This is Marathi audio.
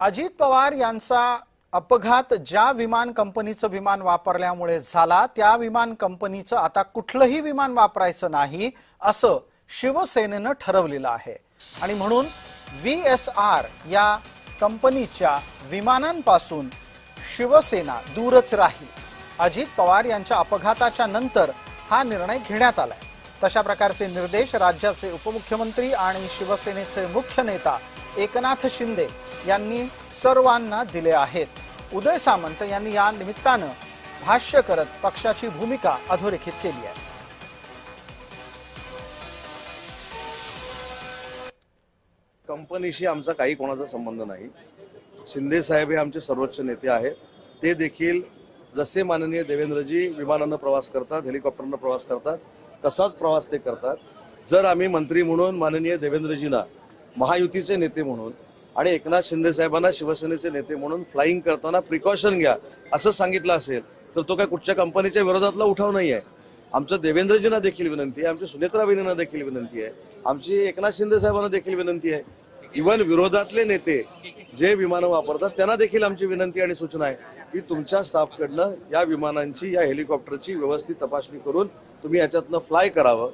अजित पवार यांचा अपघात ज्या विमान कंपनीचं विमान वापरल्यामुळे झाला त्या विमान कंपनीचं आता कुठलंही विमान वापरायचं नाही असं शिवसेनेनं ठरवलेलं आहे आणि म्हणून VSR या कंपनीच्या विमानांपासून शिवसेना दूरच राहील। अजित पवार यांच्या अपघाताच्या नंतर हा निर्णय घेण्यात आलाय। तशा प्रकारचे निर्देश राज्याचे उपमुख्यमंत्री आणि शिवसेनेचे मुख्य नेता एकनाथ शिंदे यांनी सर्वांना दिले आहेत। उदय सामंत यांनी या निमित्तानं भाष्य करत पक्षाची भूमिका अधोरेखित केली आहे। कंपनीशी आमचा काही कोणाचा संबंध नाही। शिंदे साहेब हे आमचे सर्वोच्च नेते आहेत। ते देखील जसे माननीय देवेंद्रजी विमानानं प्रवास करतात, हेलिकॉप्टरनं प्रवास करतात, तसाच प्रवास ते करतात। जर आम्ही मंत्री म्हणून माननीय देवेंद्रजींना महायुतीचे नेते म्हणून आणि एकनाथ शिंदे साहेबांना शिवसेनेचे नेते म्हणून फ्लाइंग करताना प्रिकॉशन घ्या असं सांगितलं असेल तर तो काय कुठच्या कंपनीच्या विरोधातला उठाव नाही आहे। आमचं देवेंद्रजींना देखील विनंती आहे, आमची सुनेत्रा वहिनींना देखील विनंती आहे, आमची एकनाथ शिंदे साहेबांना देखील विनंती आहे। इव्हन विरोधातले नेते जे विमानं वापरतात त्यांना देखील आमची विनंती आणि सूचना आहे की तुमच्या स्टाफकडनं या विमानांची या हेलिकॉप्टरची व्यवस्थित तपासणी करून तुम्ही याच्यातनं फ्लाय करावं।